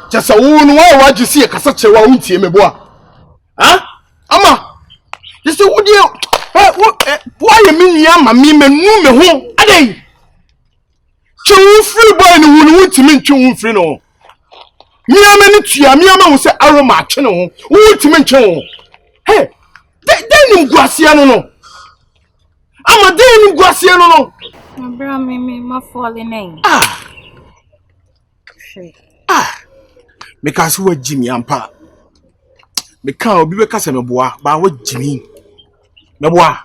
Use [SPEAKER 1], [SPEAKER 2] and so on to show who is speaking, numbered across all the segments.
[SPEAKER 1] Just a woman what you see a cassette won't see me boy. Huh? Ama. Just a wood you. Why you mean yam me me home? A day. Chew free boy no would to mean chew free no. Me am any tree, me am say Aroma channel. Would to mention. Hey, then you Guasiano no. I'm a day in Guasiano no.
[SPEAKER 2] My brother me my falling name.
[SPEAKER 1] Because who Jimmy and Pa. Because we because I'm a boy, but what Jimmy? No boy,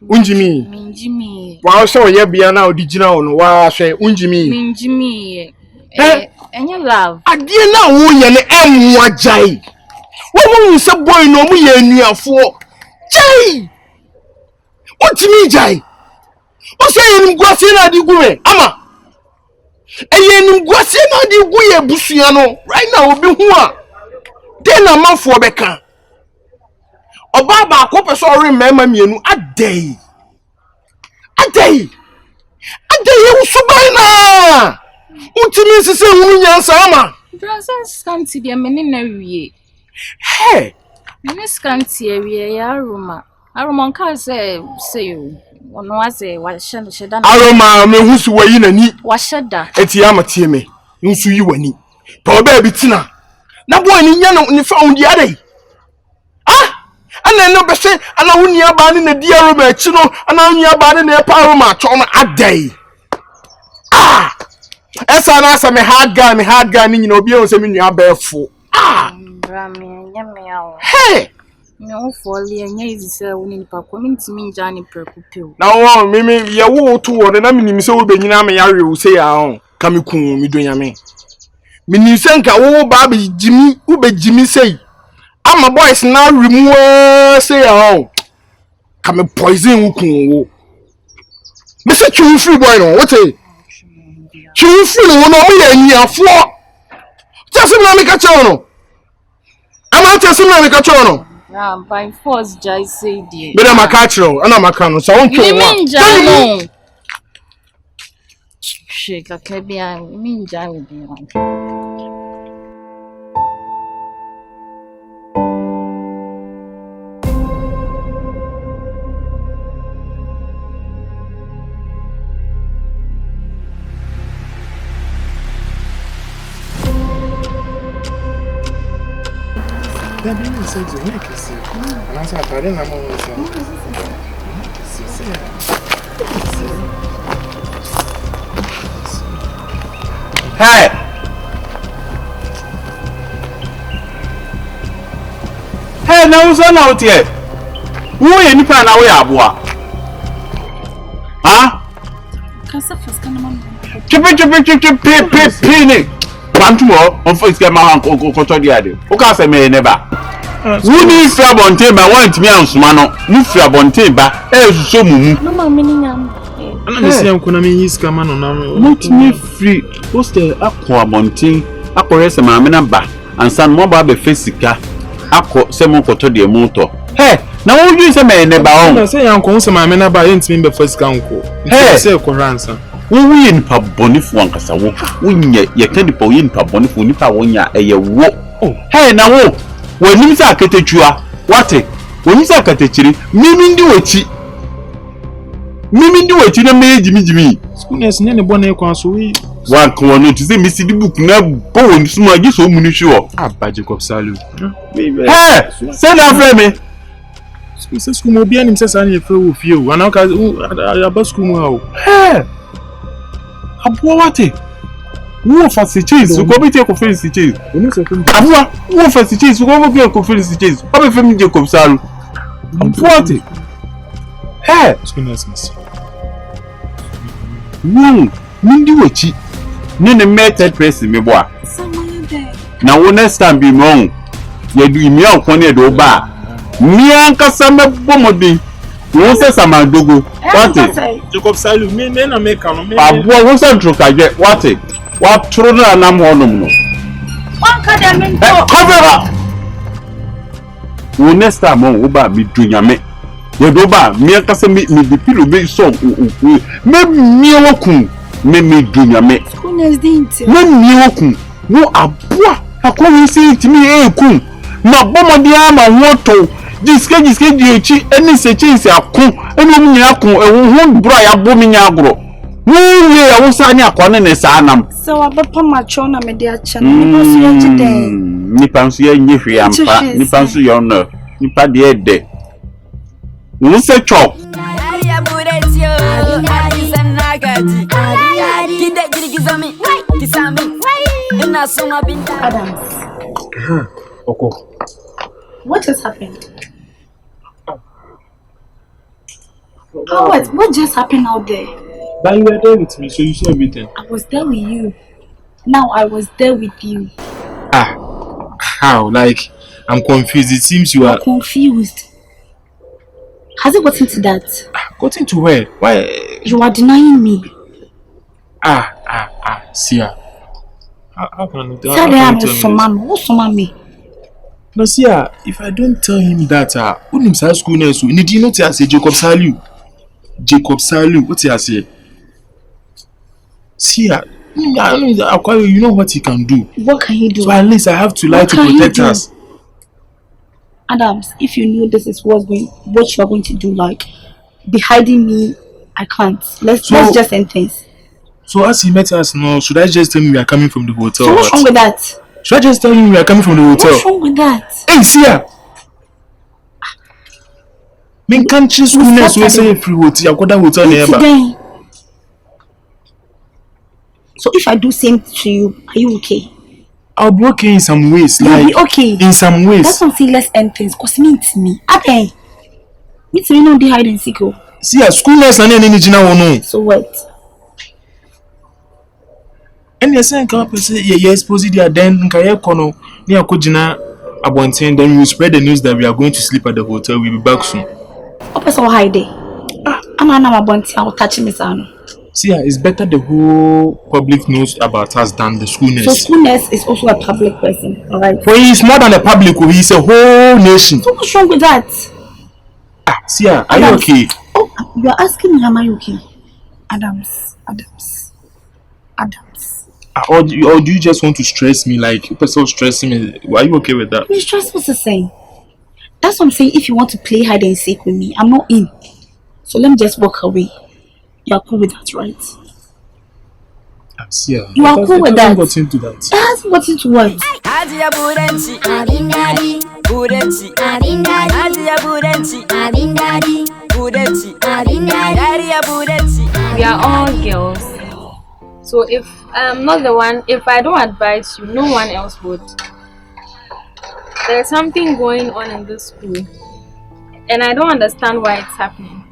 [SPEAKER 1] Unjimmy.
[SPEAKER 2] Jimmy.
[SPEAKER 1] Wow, so ye be now did you know? Wow, say Unjimmy.
[SPEAKER 2] Jimmy. And your love.
[SPEAKER 1] I dear now, who what jay. What will some boy no me near for? Jay! What to me, Jay? What say in Guasina di Gue? Ama. Eyen Guasina di Gue Busiano. Right now, will be one. Then a month for Becca. Obaba, Copper, sorry, remember me a day. A day. A day, you subana. Ultimate is a woman, Sama.
[SPEAKER 2] Brother Scanty, dear Menina.
[SPEAKER 1] Hey,
[SPEAKER 2] Miss Scanty, Aroma. Aroma can say you. One was a what she done.
[SPEAKER 1] Aroma, me who's way in a knee.
[SPEAKER 2] What shed that?
[SPEAKER 1] Etiama Timmy. You see you any. Poor baby Tina. Now, boy, in Yano, found the other. Ah! And then no say, and I wouldn't have been in the dear room, and I only about in the power match on a day. Ah! As I answer me hard gun, you know, beyond some in your barefoot. Ah! Hey!
[SPEAKER 2] No, for Leonese, winning Pacomin to me, Johnny Percupil.
[SPEAKER 1] Now, Mimi, you will too, and I mean, so Benjamin Yari will say, oh, come you, me doing me. Minisenka, oh, Baby Jimmy, Ube Jimmy say. I'm a boys now remove say, oh, come and poison Uku. Mr. Chew free boy, no, what's it? Chew free, no, and you're for. Just a make a channel. I'm not just a make a channel.
[SPEAKER 2] By force, Jai say, dear.
[SPEAKER 1] But I'm a catcher, and I'm a cannon, so I won't kill you.
[SPEAKER 2] Shake a cabin, mean Jai will be one.
[SPEAKER 1] That baby says you can see. And I said, I didn't know what hey! Hey, now who's out here? Who are you plan away, Abua? Huh? Chip, one tomorrow, on first get my uncle go to the other. Who can say me never? Who need fair bonte, but want me on Sumano? You fair bonte, but so mumu.
[SPEAKER 2] No, my meaning.
[SPEAKER 3] I'm not saying I'm going to mean his command on
[SPEAKER 1] not me free. What's the aqua bonte? Aqua some amena and some mobile physica. Aqua some to the motor. Hey, now you say me never on. I
[SPEAKER 3] say I'm going to my men about me before Scanty. Hey, say Coranza.
[SPEAKER 1] We in pa bonif one casawo. We can't po in pa bonif unipa one ya a wo. Hey, now, when you say Catechua, what it? When you say Catechiri, Mimi do it. Mimi do it in a maid, Jimmy.
[SPEAKER 3] Schoolers near the bonnet council.
[SPEAKER 1] One corner to say Missy book now, bone small, you so many sure.
[SPEAKER 3] Ah, Bajic of Salu.
[SPEAKER 1] Hey, send out for me.
[SPEAKER 3] School will be an incessant with you, and I'll about school.
[SPEAKER 1] Hey. Abuawate wo fasi cheese so go be take conference cheese abua wo fasi cheese so go be conference cheese o be femi je komsaru Abuawate hey
[SPEAKER 3] goodness
[SPEAKER 1] Mindi wachi ne method press me boa na wo next time be mo ye du imi akon ne do ba mi ankasa me bomodin wo se samadogo what
[SPEAKER 3] Jacob Salu me na make am me
[SPEAKER 1] Abuwa wo se troka je what tro na nam honum no
[SPEAKER 2] one kadamento
[SPEAKER 1] cover up wo next time wo ba mi dunyame ye do ba mi ankasa mi di pilo be so me mi wokun me dunyame
[SPEAKER 2] goodness dint
[SPEAKER 1] me mi wokun wo Abuwa
[SPEAKER 3] I come say to me, hey, cool. Na bomo dia ma woto. Diske di echi eni se chinse akun. Eni mu nya akun ehun bro ya bo mi nya agro. Wo ye ya wo sa nya akon ne sa anam.
[SPEAKER 4] So abapa macho na me dia cha. Nipa so ye giden.
[SPEAKER 3] Nipa so ye nyehwe ampa. Nipa so ye ono. Nipa de ede. Wo se chop.
[SPEAKER 4] Adams.
[SPEAKER 3] Oko.
[SPEAKER 4] What just happened? What just happened out there?
[SPEAKER 3] But you were there with me, so you saw everything.
[SPEAKER 4] I was there with you. Now I was there with you.
[SPEAKER 3] How? Like, I'm confused. It seems you are
[SPEAKER 4] confused. Has it gotten to that?
[SPEAKER 3] Gotten to where? Why?
[SPEAKER 4] You are denying me.
[SPEAKER 3] Seer. How can I
[SPEAKER 4] tell me?
[SPEAKER 3] No, Seer, if I don't tell him that, who names our school nurse? Need you not say Jacob Salu? What he say? Seer, you know what he can do.
[SPEAKER 4] What can he do?
[SPEAKER 3] So at least I have to lie to protect us.
[SPEAKER 4] Adams, if you knew this is what you are going to do, like be hiding me, I can't. Let's just end things.
[SPEAKER 3] So as he met us now, should I just tell him we are coming from the hotel?
[SPEAKER 4] So what's wrong with that?
[SPEAKER 3] Should I just tell him we are coming from the hotel?
[SPEAKER 4] What's wrong with that?
[SPEAKER 3] Hey, Seer! Men can't choose schoolness we say free hotel. I've got that hotel nearby.
[SPEAKER 4] So if I do same to you, are you okay?
[SPEAKER 3] I'll be okay in some ways.
[SPEAKER 4] You'll be okay.
[SPEAKER 3] In some ways.
[SPEAKER 4] That's what I'm saying, let's end things. Because it's me. Okay. It's me, no, they hide and seek.
[SPEAKER 3] Seer, schoolness and any no.
[SPEAKER 4] So what?
[SPEAKER 3] And you're saying, come up and say, yeah, suppose they are then, Kaya Kono, near Kojina, Abontain, then we spread the news that we are going to sleep at the hotel. We'll be back soon.
[SPEAKER 4] Open so hide. I'm not about to touch me, son.
[SPEAKER 3] Seer, it's better the whole public knows about us than the school nurse.
[SPEAKER 4] So school nurse is also a public person, alright?
[SPEAKER 3] For he is more than a public, he is a whole nation.
[SPEAKER 4] So what's wrong with that?
[SPEAKER 3] Seer, are you okay?
[SPEAKER 4] Oh, you are asking me, am I okay? Adams.
[SPEAKER 3] Or do you just want to stress me like people stressing me? Are you okay with that?
[SPEAKER 4] I mean, stress what's the same? That's what I'm saying. If you want to play hide and seek with me, I'm not in. So let me just walk away. You are cool with that, right?
[SPEAKER 3] Seer,
[SPEAKER 4] you are cool with that.
[SPEAKER 3] It hasn't gotten to that.
[SPEAKER 4] It hasn't gotten to what?
[SPEAKER 2] We are all girls. So if I'm not the one, if I don't advise you, no one else would. There's something going on in this school, and I don't understand why it's happening.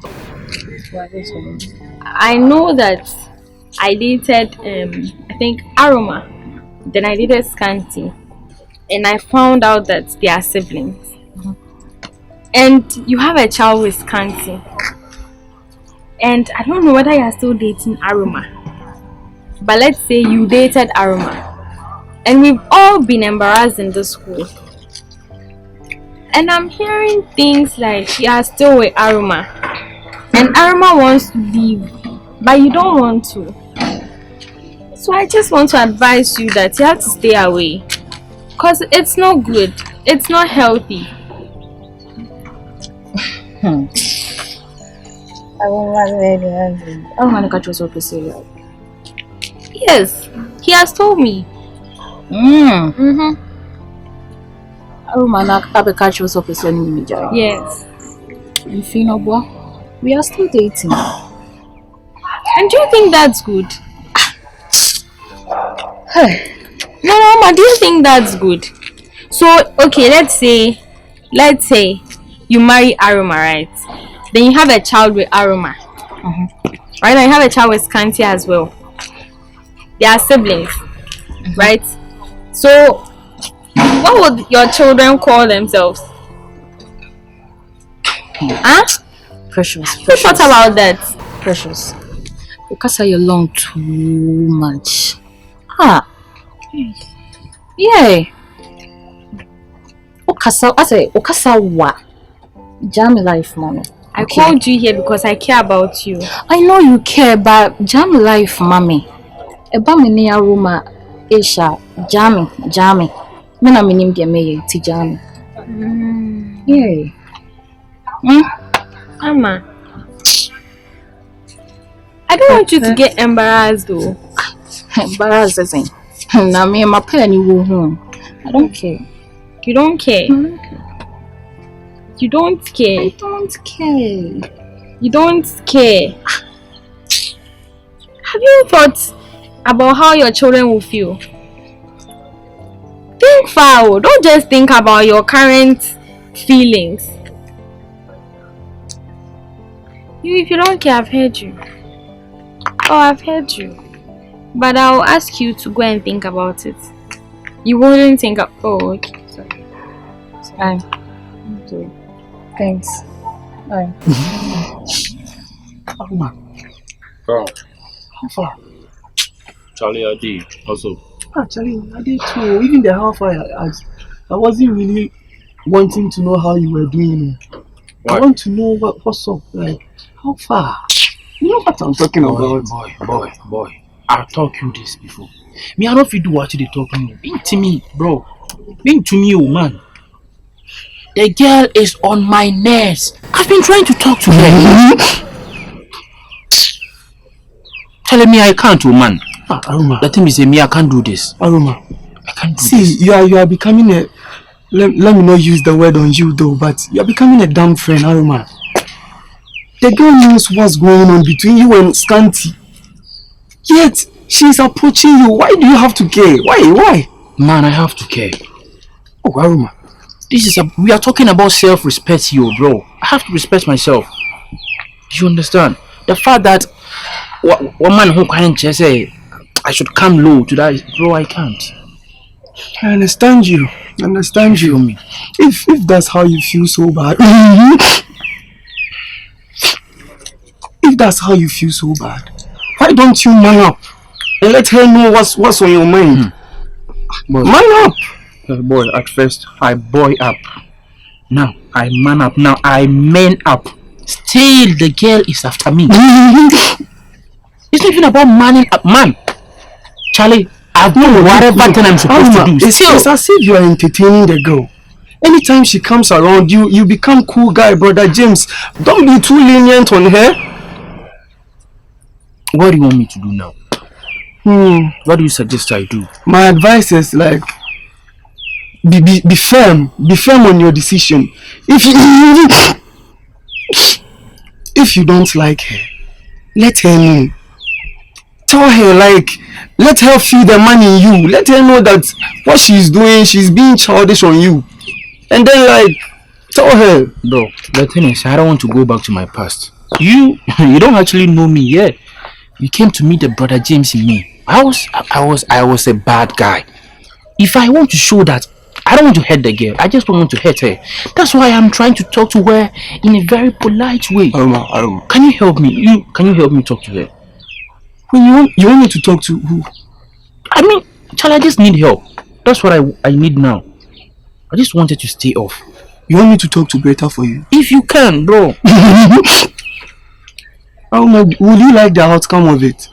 [SPEAKER 2] I know that I dated, I think Aroma, then I dated Scanty, and I found out that they are siblings. And you have a child with Scanty, and I don't know whether you are still dating Aroma. But let's say you dated Aroma, and we've all been embarrassed in this school. And I'm hearing things like you are still with Aroma, and Aroma wants to leave, but you don't want to. So I just want to advise you that you have to stay away, because it's not good, it's not healthy. Yes, he has told me. Yes.
[SPEAKER 5] We are still dating.
[SPEAKER 2] And do you think that's good? No, Mama, do you think that's good? So, okay, let's say you marry Aroma, right? Then you have a child with Aroma. Right? Now you have a child with Scanty as well. They are siblings, right? So, what would your children call themselves?
[SPEAKER 5] Precious.
[SPEAKER 2] What about that?
[SPEAKER 5] Precious. Because you long too much. Yeah. Okasa wa. Jam life, mommy.
[SPEAKER 2] I called you here because I care about you.
[SPEAKER 5] I know you care, but jam life, mommy. Eba me ni Aroma, Isha, Jammy. Me na minim dia me tijani. Yeah.
[SPEAKER 2] Ama, I don't want you to get embarrassed though.
[SPEAKER 5] Embarrassing. Na me my penny wo home. I don't care.
[SPEAKER 2] You don't care. You don't care.
[SPEAKER 5] I don't care.
[SPEAKER 2] You don't care. Have you thought about how your children will feel? Think far. Don't just think about your current feelings. If you don't care, I've heard you. Oh, I've heard you. But I'll ask you to go and think about it. You wouldn't think of... Oh, okay. Sorry.
[SPEAKER 5] Aye. Okay. Thanks. Aye.
[SPEAKER 3] Aroma.
[SPEAKER 6] Bro.
[SPEAKER 3] How far?
[SPEAKER 6] Charlie, Iddi, also.
[SPEAKER 3] Charlie, I did too. Even the how far I wasn't really wanting to know how you were doing.
[SPEAKER 6] Why?
[SPEAKER 3] I want to know what's up. Like, how far? You know what I'm talking about?
[SPEAKER 6] Boy. I've talked you this before. Me, I don't feel do what they talking. Being to me, bro. Being to me, oh man. The girl is on my nerves. I've been trying to talk to her. Telling me I can't, oh man.
[SPEAKER 3] Aroma.
[SPEAKER 6] The thing is, me, I can't do this.
[SPEAKER 3] Aroma.
[SPEAKER 6] I can't do
[SPEAKER 3] See,
[SPEAKER 6] this.
[SPEAKER 3] you are becoming a. Let me not use the word on you though, but you are becoming a dumb friend, Aroma. The girl knows what's going on between you and Scanty. Yet she's approaching you. Why do you have to care? Why?
[SPEAKER 6] Man, I have to care.
[SPEAKER 3] Oh, Aroma.
[SPEAKER 6] We are talking about self-respect here, bro. I have to respect myself. Do you understand? The fact that one man who can't just say I should come low to that, bro, I can't.
[SPEAKER 3] I understand you.
[SPEAKER 6] Feel me?
[SPEAKER 3] If that's how you feel so bad. If that's how you feel so bad, why don't you man up and let her know what's on your mind?
[SPEAKER 6] Boy.
[SPEAKER 3] Man up.
[SPEAKER 6] Boy, at first I boy up. Now I man up. Now I man up. Still the girl is after me. It's not even about manning up, man. Charlie, I've done whatever thing I'm supposed to do.
[SPEAKER 3] It's as if you are entertaining the girl. Anytime she comes around, you become cool guy, brother James. Don't be too lenient on her.
[SPEAKER 6] What do you want me to do now? What do you suggest I do?
[SPEAKER 3] My advice is like be firm. Be firm on your decision. If you don't like her, let her know. Tell her, like, let her feel the man in you. Let her know that what she's doing, she's being childish on you. And then, like, tell her.
[SPEAKER 6] Bro, the thing is, I don't want to go back to my past. You don't actually know me yet. You came to meet the brother James in me. I was a bad guy. If I want to show that, I don't want to hurt the girl. I just don't want to hurt her. That's why I'm trying to talk to her in a very polite way.
[SPEAKER 3] Aroma.
[SPEAKER 6] Can you help me? Can you help me talk to her?
[SPEAKER 3] When you want me to talk to who?
[SPEAKER 6] I mean, Charlie, I just need help. That's what I need now. I just wanted to stay off.
[SPEAKER 3] You want me to talk to Greta for you?
[SPEAKER 6] If you can, bro.
[SPEAKER 3] Aroma, would you like the outcome of it?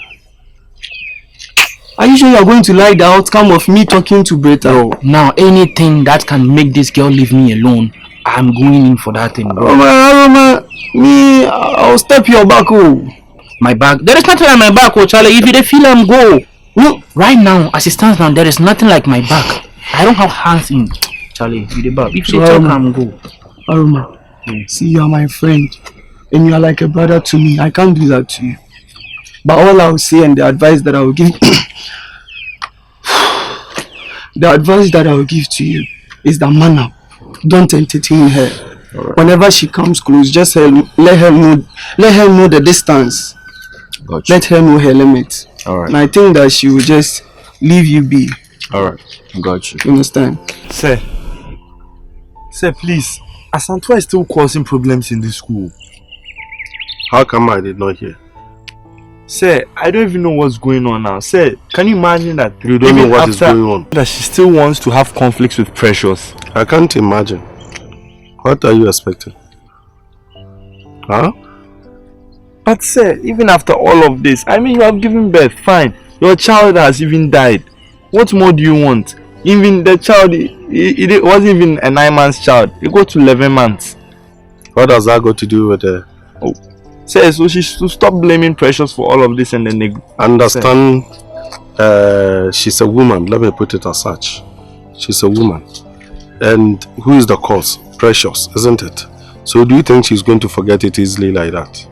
[SPEAKER 3] Are you sure you are going to like the outcome of me talking to Greta?
[SPEAKER 6] Bro, now anything that can make this girl leave me alone, I'm going in for that thing, bro.
[SPEAKER 3] Aroma, me, I'll step your back, oh.
[SPEAKER 6] My back? There is nothing like my back, oh Charlie. If you don't feel I'm go. No, right now, as it stands now, there is nothing like my back. I don't have hands in. Charlie, you the back. If you talk, I'm go.
[SPEAKER 3] Aroma, see, you are my friend. And you are like a brother to me. I can't do that to you. But all I will say and the advice that I will give to you is that man up. Don't entertain her. Right. Whenever she comes close, just let her know the distance.
[SPEAKER 6] Gotcha.
[SPEAKER 3] Let her know her limits.
[SPEAKER 6] Alright.
[SPEAKER 3] And I think that she will just leave you be.
[SPEAKER 6] Alright. Got you.
[SPEAKER 3] You understand?
[SPEAKER 7] Sir, please. Asantua is still causing problems in the school.
[SPEAKER 8] How come I did not hear?
[SPEAKER 7] Sir, I don't even know what's going on now. Sir, can you imagine that?
[SPEAKER 8] You don't know what is going on.
[SPEAKER 7] That she still wants to have conflicts with Precious.
[SPEAKER 8] I can't imagine. What are you expecting? Huh?
[SPEAKER 7] But sir, even after all of this, I mean, you have given birth, fine. Your child has even died. What more do you want? Even the child, it wasn't even a 9 months child. It got to 11 months.
[SPEAKER 8] What does that got to do with the...
[SPEAKER 7] So she should stop blaming Precious for all of this and then they...
[SPEAKER 8] Understand, she's a woman. Let me put it as such. She's a woman. And who is the cause? Precious, isn't it? So do you think she's going to forget it easily like that?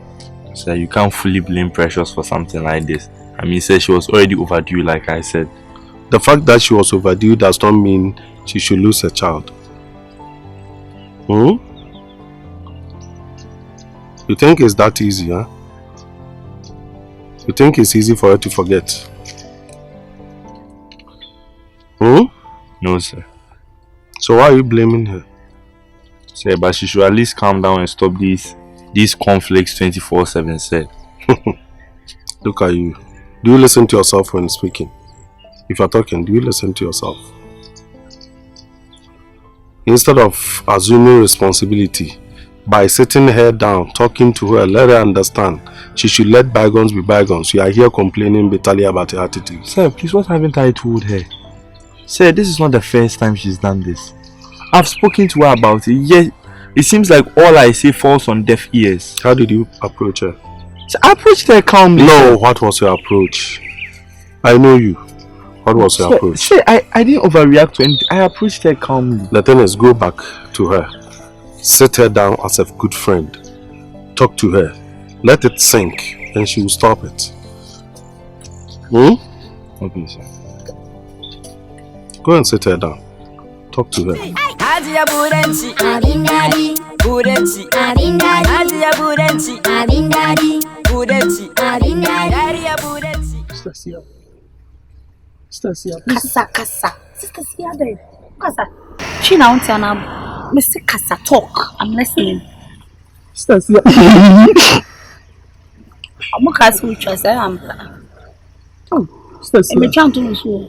[SPEAKER 7] Sir, you can't fully blame Precious for something like this. I mean, sir, she was already overdue, like I said.
[SPEAKER 8] The fact that she was overdue does not mean she should lose a child. You think it's that easy, huh? You think it's easy for her to forget?
[SPEAKER 7] No, sir.
[SPEAKER 8] So why are you blaming her?
[SPEAKER 7] Sir, but she should at least calm down and stop these conflicts 24/7, sir.
[SPEAKER 8] Look at you. Do you listen to yourself when speaking? If you're talking, do you listen to yourself? Instead of assuming responsibility by sitting her down, talking to her, let her understand she should let bygones be bygones. You are here complaining bitterly about her attitude.
[SPEAKER 7] Sir, please, what haven't I told her? Sir, this is not the first time she's done this. I've spoken to her about it. Yet, it seems like all I say falls on deaf ears.
[SPEAKER 8] How did you approach her?
[SPEAKER 7] So I approached her calmly.
[SPEAKER 8] No, what was your approach? I know you. What was your approach?
[SPEAKER 7] Sir, I didn't overreact to anything. I approached her calmly.
[SPEAKER 8] The thing is, go back to her. Sit her down as a good friend. Talk to her. Let it sink and she will stop it.
[SPEAKER 7] Okay, sir.
[SPEAKER 8] Go and sit her down. Talk to her.
[SPEAKER 4] Sister Seer, Kasa. Sister Seer there. Kasa. She now wants to Mr. Kasa talk. I'm listening.
[SPEAKER 3] Sister Seer.
[SPEAKER 4] I'm not casting with you. I'm.
[SPEAKER 3] Oh, Sister Seer.
[SPEAKER 4] I'm trying to do.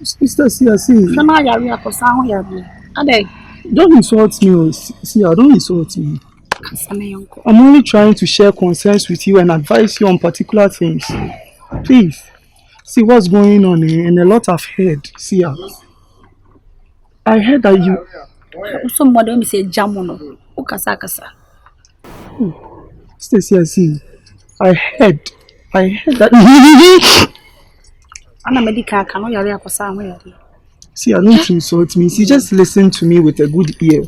[SPEAKER 3] Sister Seer, see.
[SPEAKER 4] Shana yari akosa yari. Ade.
[SPEAKER 3] Don't insult me, Seer. Don't insult me.
[SPEAKER 4] Kasa me yonko.
[SPEAKER 3] I'm only trying to share concerns with you and advise you on particular things. Please. See what's going on and a lot I've heard. See, I heard that you.
[SPEAKER 4] Some mother me say jamono. O kasa.
[SPEAKER 3] Sister, see, I heard that.
[SPEAKER 4] Ana medical kano yari akosa ho yari.
[SPEAKER 3] See, I don't insult me. See, just listen to me with a good ear.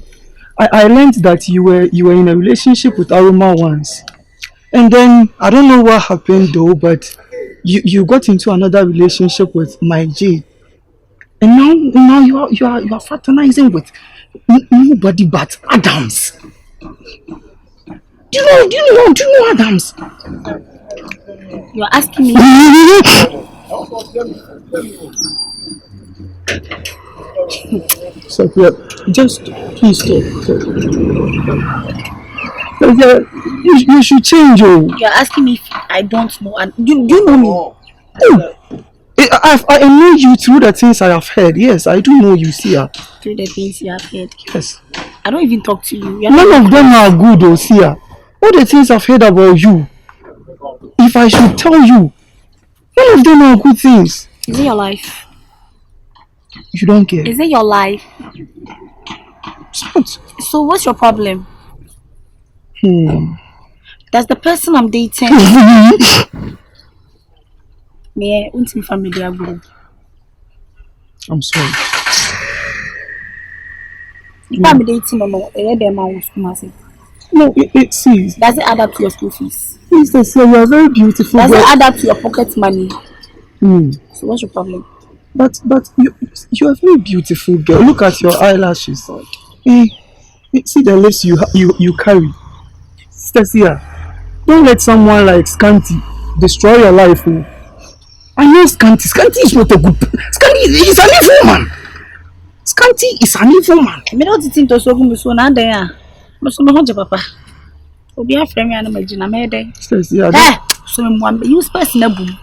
[SPEAKER 3] I learned that you were in a relationship with Aroma once, and then I don't know what happened though, but. You got into another relationship with my J, and now you are fraternizing with nobody but Adams. Do you know Adams?
[SPEAKER 4] You are asking me.
[SPEAKER 3] Sophia, just please stop. You should change.
[SPEAKER 4] You are asking me if I don't know. And do you know me?
[SPEAKER 3] Oh, I know you through the things I have heard. Yes, I do know you, Seer.
[SPEAKER 4] Through the things you have heard.
[SPEAKER 3] Yes.
[SPEAKER 4] I don't even talk to you.
[SPEAKER 3] None of them are good, oh, Seer. All the things I've heard about you, if I should tell you, none of them are good things.
[SPEAKER 4] Is it your life?
[SPEAKER 3] You don't care.
[SPEAKER 4] Is it your life? So what's your problem? That's the person I'm dating. Me, family.
[SPEAKER 3] I'm sorry.
[SPEAKER 4] If I'm dating, no,
[SPEAKER 3] see.
[SPEAKER 4] Does it add up to your school fees?
[SPEAKER 3] Sister Seer, you are very beautiful.
[SPEAKER 4] Does it add up to your pocket money? So what's your problem?
[SPEAKER 3] But you are very beautiful, girl. Look at your eyelashes. See the lips you carry. Sister Seer, don't let someone like Scanty destroy your life. I know Scanty. Scanty is not a good. Scanty is an evil man. Scanty is an evil man.
[SPEAKER 4] I don't think to so good so na there. But so much papa. Obi afre me ana magina me dey.
[SPEAKER 3] Sister Seer.
[SPEAKER 4] So me wan use person na boom.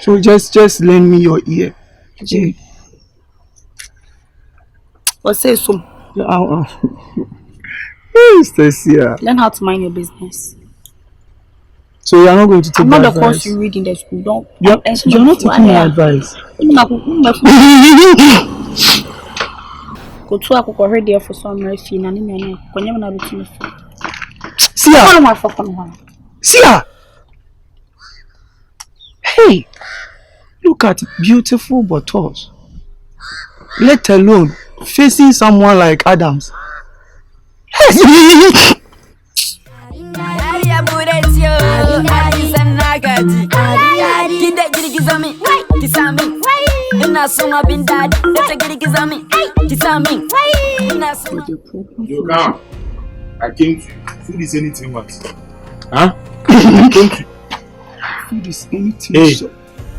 [SPEAKER 3] So just lend me your ear.
[SPEAKER 4] What say so?
[SPEAKER 3] Sister Seer.
[SPEAKER 4] Learn how to mind your business.
[SPEAKER 3] So you are not going to take
[SPEAKER 4] I'm
[SPEAKER 3] my
[SPEAKER 4] not the
[SPEAKER 3] advice?
[SPEAKER 4] course you read in the school. Don't.
[SPEAKER 3] You're not taking my advice.
[SPEAKER 4] Go to a radio for some mercy. Nani, when not looking for.
[SPEAKER 3] Seer! Hey! Look at beautiful bottles. Let alone facing someone like Adams.
[SPEAKER 1] You come. I came to. Food is anything what? Huh? I came to.
[SPEAKER 3] Food is anything.
[SPEAKER 1] Hey,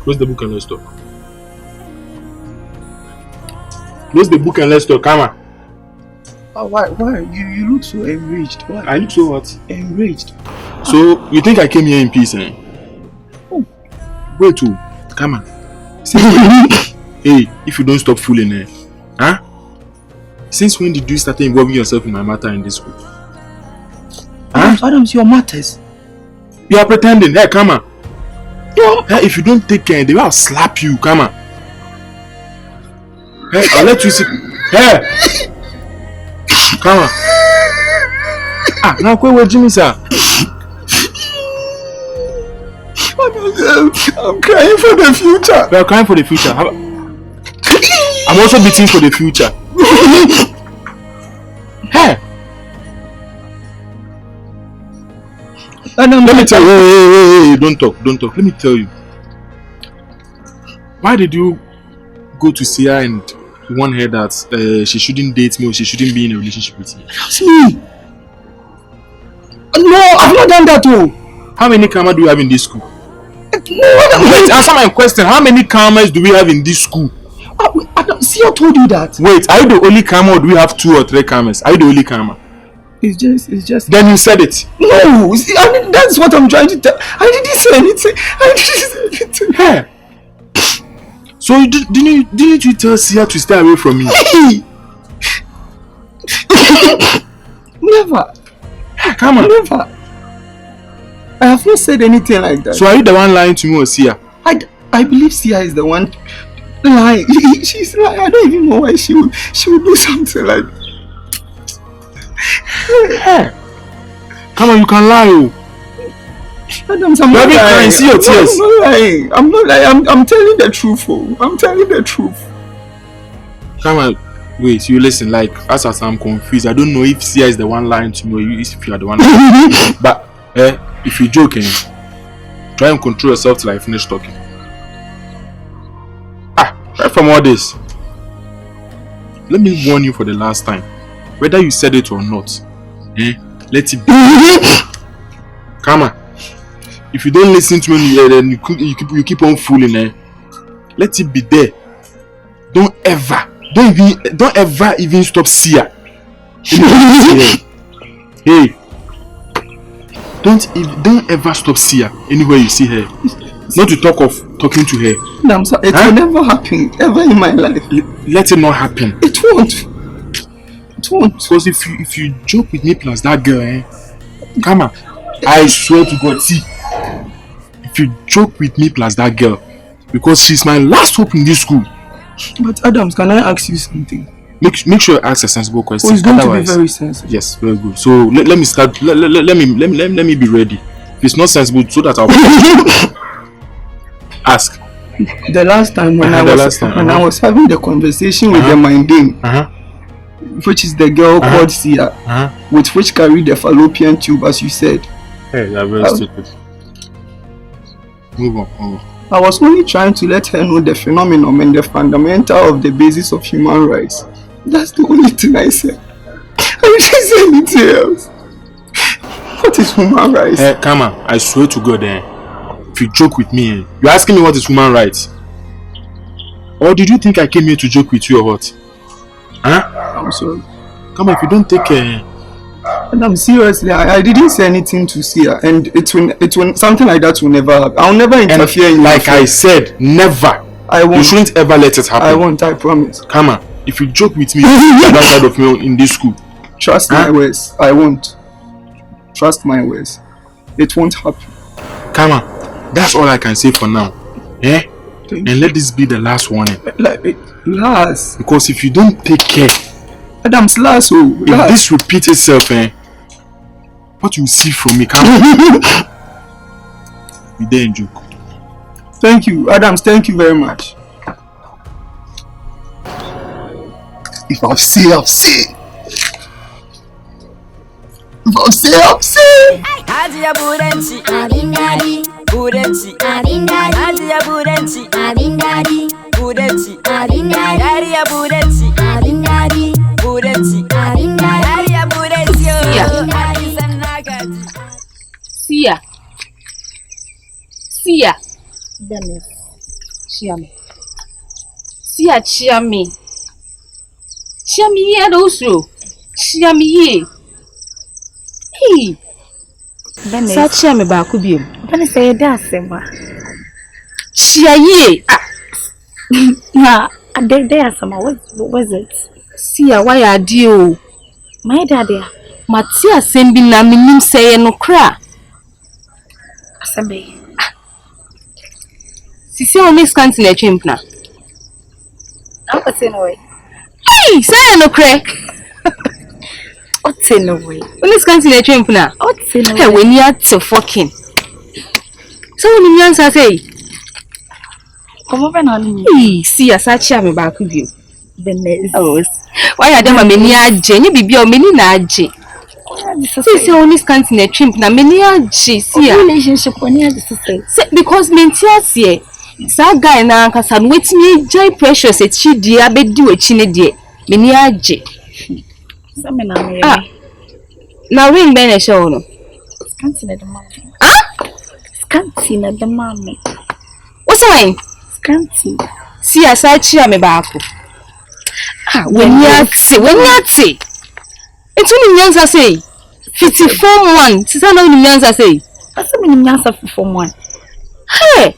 [SPEAKER 1] close the book and let's talk. Close the book and let's talk. Come on.
[SPEAKER 3] Why? You look so enraged. Why?
[SPEAKER 1] I look so what?
[SPEAKER 3] Enraged.
[SPEAKER 1] So you think I came here in peace, eh?
[SPEAKER 3] Oh.
[SPEAKER 1] Wait, too. Come on. Hey, if you don't stop fooling, eh? Huh? Since when did you start involving yourself in my matter in this school? Huh?
[SPEAKER 3] Adams, your matters.
[SPEAKER 1] You are pretending. Hey, come on. Hey, if you don't take care, they will slap you. Come on. Hey, I'll let you see. Hey! Come on. Now go with Jimmy, sir.
[SPEAKER 3] I'm crying for the future.
[SPEAKER 1] We are crying for the future. I'm also beating for the future. Hey! Let me tell you. Hey, don't talk. Let me tell you. Why did you go to Seer and warn her that she shouldn't date me or she shouldn't be in a relationship with me?
[SPEAKER 3] That's me. No, I've not done that too.
[SPEAKER 1] How many karma do you have in this school?
[SPEAKER 3] No,
[SPEAKER 1] wait, answer my question. How many karmas do we have in this school?
[SPEAKER 3] Seer told you that.
[SPEAKER 1] Wait, are you the only karma or do we have 2 or 3 karmas? Are you the only karma?
[SPEAKER 3] It's just.
[SPEAKER 1] Then you said it.
[SPEAKER 3] No, that's what I'm trying to tell. I didn't say anything.
[SPEAKER 1] Hey. So didn't you tell Seer to stay away from me?
[SPEAKER 3] Never.
[SPEAKER 1] Come on.
[SPEAKER 3] Never. I have not said anything like that.
[SPEAKER 1] So are you the one lying to me or Seer?
[SPEAKER 3] I believe Seer is the one lying. She's lying. I don't even know why she would do something like that.
[SPEAKER 1] Hey. Come on, you can lie. Oh.
[SPEAKER 3] Adams, I'm not lying.
[SPEAKER 1] See your tears.
[SPEAKER 3] I'm not lying. I'm telling the truth. Oh. I'm telling the truth.
[SPEAKER 1] Come on. Wait, you listen. Like, as I'm confused. I don't know if Seer is the one lying to me or if you are the one lying to me. But if you're joking, try and control yourself till I finish talking. Right from all this, let me warn you for the last time. Whether you said it or not, let it be. Come on. If you don't listen to me, then you keep on fooling. Let it be there. Don't ever even stop Seer. Hey, don't ever stop Seer anywhere you see her. Not to talk of talking to her.
[SPEAKER 3] No, I'm sorry. It will never happen ever in my life.
[SPEAKER 1] Let it not happen.
[SPEAKER 3] It won't. It won't.
[SPEAKER 1] Because if you joke with me plus that girl, come on. I swear to God, see. If you joke with me plus that girl, because she's my last hope in this school.
[SPEAKER 3] But Adams, can I ask you something?
[SPEAKER 1] Make sure you ask a sensible question.
[SPEAKER 3] Oh, it's going to be very sensible.
[SPEAKER 1] Yes, very good. So let me start. Let me be ready. If it's not sensible, so that I'll ask.
[SPEAKER 3] The last time when I was having the conversation with the Minding, which is the girl called Seer, with which carried the fallopian tube, as you said.
[SPEAKER 1] Hey, you're very stupid. Move on.
[SPEAKER 3] I was only trying to let her know the phenomenon and the fundamental of the basis of human rights. That's the only thing I said. I didn't say anything else. What is human rights?
[SPEAKER 1] Hey, come on. I swear to God, if you joke with me, you're asking me what is human rights? Or did you think I came here to joke with you or what?
[SPEAKER 3] I'm sorry.
[SPEAKER 1] Come on, if you don't take care.
[SPEAKER 3] And I'm seriously, I didn't say anything to Seer, and it will something like that will never happen. I'll never interfere in
[SPEAKER 1] like I said, never.
[SPEAKER 3] I won't.
[SPEAKER 1] You shouldn't ever let it happen.
[SPEAKER 3] I won't, I promise.
[SPEAKER 1] Come on, if you joke with me, you're outside of me in this school.
[SPEAKER 3] Trust my words. I won't. Trust my words. It won't happen. Come on. That's all I can say for now. Eh? And let this be the last warning.
[SPEAKER 1] Last.
[SPEAKER 3] Because if you don't take care,
[SPEAKER 1] Adam's last.
[SPEAKER 3] If this repeats itself, what you see from me can't be there in joke.
[SPEAKER 1] Thank you, Adams. Thank you very much.
[SPEAKER 9] If I've said, I've said. If I've said, I've said.
[SPEAKER 10] Adia Burenci, Abindadi, Burenci, Abindadi, Adia Burenci, Abindadi, Burenci, Abindadi, Adia Burenci, Abindadi, Burenci, Abindadi, Adia Burenci,
[SPEAKER 5] Seer. Seer. Dennis. Chiami. Seer, Chiami. Chiami here also. Chiami here. Hey.
[SPEAKER 4] Dennis.
[SPEAKER 5] Such a me back with you.
[SPEAKER 4] Dennis say that's Emma.
[SPEAKER 5] Chia ye.
[SPEAKER 4] Nah, there some. What was it?
[SPEAKER 5] Seer, why are you?
[SPEAKER 4] My daddy.
[SPEAKER 5] Matia sembi na minim say no cra.
[SPEAKER 4] Asembe.
[SPEAKER 5] Sisi only Scanty na chimp na.
[SPEAKER 4] I'm putting away.
[SPEAKER 5] Hey, say no cra.
[SPEAKER 4] What's in away?
[SPEAKER 5] Only Scanty na chimp na.
[SPEAKER 4] What's in away?
[SPEAKER 5] Hey, when you are to fucking. So when you answer say,
[SPEAKER 4] come over now.
[SPEAKER 5] hey, see a such a me back with you.
[SPEAKER 4] Dennis.
[SPEAKER 5] Oh, why are them a many Jenny be your many naji? Sisi only Scanty na chimp na many aji. See a
[SPEAKER 4] relationship on here to say.
[SPEAKER 5] Because Mentias here. Sa guy na anka san wetini jai precious echi dia bedi wechi ne die meni age
[SPEAKER 4] Some na me
[SPEAKER 5] na ring be na show no
[SPEAKER 4] Scanty na the mama Scanty na the mama
[SPEAKER 5] what's wine
[SPEAKER 4] Scanty
[SPEAKER 5] see asa chi ame baako when yati etu ni nyansa say 54 sisa na ni nyansa say
[SPEAKER 4] asa me ni nyansa 54
[SPEAKER 5] hey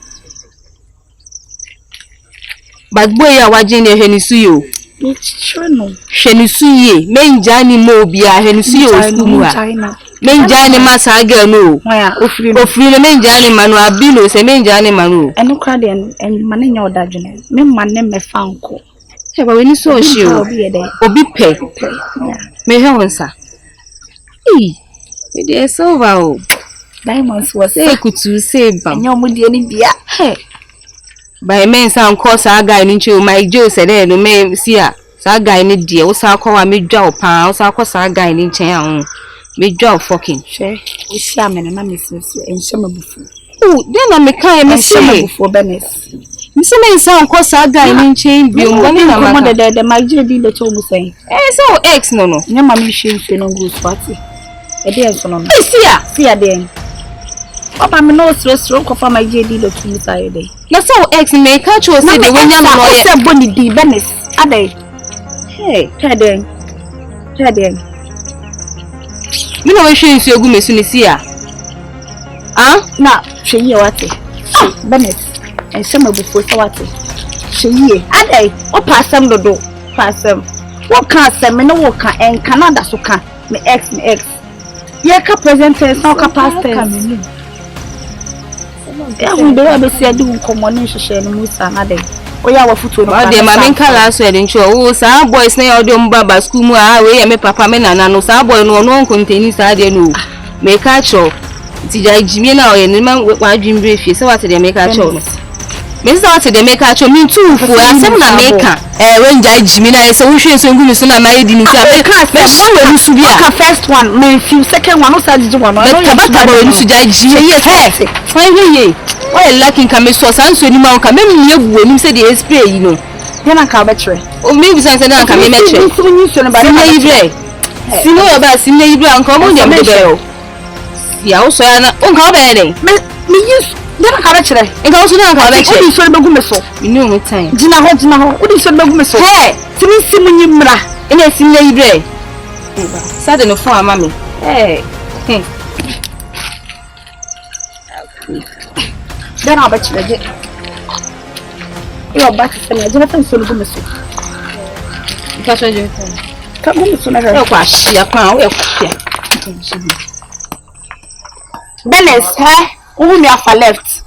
[SPEAKER 5] but boy ya wajene henisu yo
[SPEAKER 4] Michino
[SPEAKER 5] henisu ye menjani mo bia henisu yo skumu ha menjani masa girl no ofri no menjani manu abilo se menjani manu
[SPEAKER 4] eno kra de en mane nya odadwene me mane me fanko
[SPEAKER 5] he ba weni so hye obi pe me he wonsa me dey so ba o
[SPEAKER 4] diamonds was
[SPEAKER 5] say kutu say bam
[SPEAKER 4] nya omudi eni bia
[SPEAKER 5] he by men san cause a guy ni nche my Joe said no me see a sa guy ni die wo sa kwa me dwa opa wo sa kwa sa guy ni nche a me dwa fucking
[SPEAKER 4] she we see amene na mesesu enche mabufu
[SPEAKER 5] then na me kan me see
[SPEAKER 4] mabufu benes
[SPEAKER 5] me see me san kwa sa guy ni nche bi o ngani na ma
[SPEAKER 4] de my Joe di le to mu say
[SPEAKER 5] so ex no
[SPEAKER 4] nya ma me hwe no go party e dey so no see a dey Papa me no stress kofa my Joe di le to mu say dey
[SPEAKER 5] na so ex me catch you say the when you no
[SPEAKER 4] say boni di benes adai hey teden
[SPEAKER 5] me no we hwe nsu egu mesu ni see a
[SPEAKER 4] na hwe ye wate benes en se mabufu so wate hwe ye adai o pasam dodo pasam wo ka asem me no wo ka en Canada so ka me ex ye ka present tense na ka past tense we be able to see do common share no musa na dey oya wa futu no
[SPEAKER 5] de ma men kala so e dey ncho wo sa boys na your dem baba school mu we me papa me nana no sa boy no no konteni sa dey no me ka cho ti ja jimi na o ye ni ma wa dwimbre fie se what dey me ka cho no me se what dey me ka cho me tu fu asem na me ka we ja jimi na se wo hwe so ngumi so na ma yedi ni sa me ka me so we su bia
[SPEAKER 4] ka first one me few second one no sa jiji one no
[SPEAKER 5] tabata bo ni su ja jimi yes ye why lucky can me so san so ni ma ka me mi egu eni se dey spray yi no
[SPEAKER 4] ye na ka betre
[SPEAKER 5] o me bi san se na ka me metre sino yo ba sino ibre an ko mo dem de o ya o so ya na o ka ba dey
[SPEAKER 4] me use ye na ka betre
[SPEAKER 5] e ka o so na ka betre
[SPEAKER 4] o di so be gu me so
[SPEAKER 5] mi no mo time
[SPEAKER 4] jina ho o di so be gu me so
[SPEAKER 5] hey
[SPEAKER 4] timi simu nyi mra
[SPEAKER 5] ina sino ibre sa de no fo ama me hey
[SPEAKER 4] then I'll bet you again. You're back to say, I don't think so.
[SPEAKER 5] Catch you.
[SPEAKER 4] Come on, so never.
[SPEAKER 5] No question. I can't.
[SPEAKER 4] Dennis, Who me have left?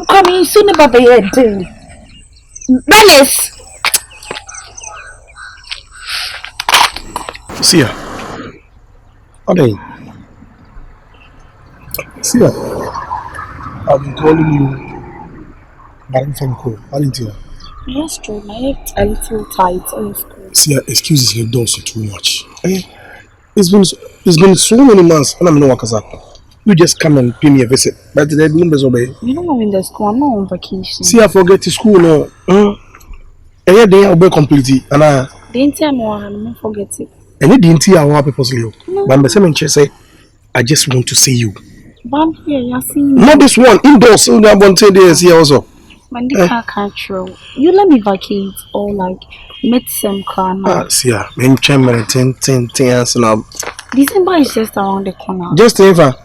[SPEAKER 4] Come in soon about the head. Dennis.
[SPEAKER 8] Seer. Okay. Seer. I've been calling you. Madam Franco. Valentina.
[SPEAKER 4] Yes, true. My head a little tight.
[SPEAKER 8] Seer, excuses your dose too much. It's been so many months and I'm no workers up. You just come and pay me a visit. But the numbers obey.
[SPEAKER 4] You know I'm in the school. I'm not on vacation.
[SPEAKER 8] See, I forget to school now. And day I'll be completely. And I
[SPEAKER 4] didn't tell me I'm not forget it.
[SPEAKER 8] And it didn't tell you purposely. But I'm saying, say, I just want to see you.
[SPEAKER 4] But I'm here, you're seeing
[SPEAKER 8] me. Not this one, indoors. So I want to days here also.
[SPEAKER 4] Man, they can't control. You let me vacate or like meet some car.
[SPEAKER 8] See, I'm trying 10 years now.
[SPEAKER 4] December is just around the corner.
[SPEAKER 8] Just ever.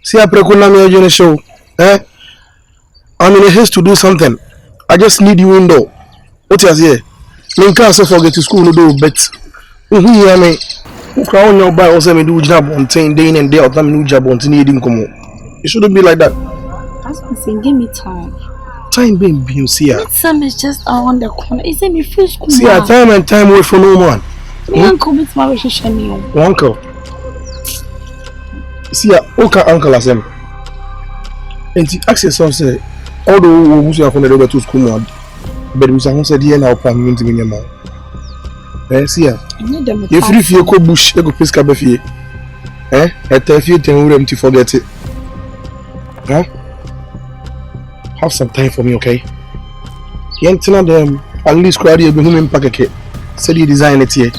[SPEAKER 8] See, I precona me on the show. I'm in a haste to do something. I just need you indoor. What is here? Me can't say forget to school no do, but who hear me? Who can now buy also me do job on 10 day in and day out. I'm new job on 10 day in come. It shouldn't be like that.
[SPEAKER 4] That's what I'm saying. Give me time.
[SPEAKER 8] Time being you see.
[SPEAKER 4] Time is just around the corner. Is it me free school?
[SPEAKER 8] See, time and time away from no man.
[SPEAKER 4] Me uncle meets my relationship.
[SPEAKER 8] Uncle. See, okay, uncle as him. And ask yourself, say, although we have to to school, but we have said, "Yeah, now I'm to me now." See, if you go bush, you go pick up a fee. At a few times, to forget it. Have some time for me, okay? Young Tina, them at least crowd you be home in packet. Said you design it here.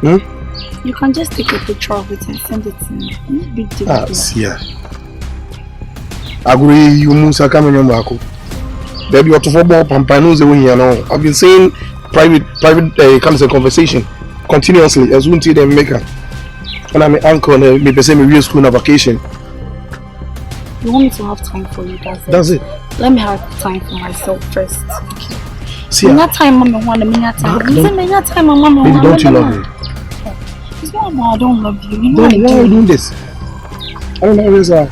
[SPEAKER 4] You can just take a picture of it and send it to me. No big deal.
[SPEAKER 8] See ya. I agree, you must come in your market. Baby, what to football pampanos away here now. I've been saying private comes a conversation continuously as soon as they make her. And I'm an uncle and me say me real school on vacation.
[SPEAKER 4] You want me to have time for you,
[SPEAKER 8] that's it.
[SPEAKER 4] Let me have time for myself first. Okay.
[SPEAKER 8] See,
[SPEAKER 4] that time, Mama, want me time. Time, Mama.
[SPEAKER 8] Baby, don't you love me?
[SPEAKER 4] It's not about I don't love you.
[SPEAKER 8] Why are you doing this? I don't know where is that.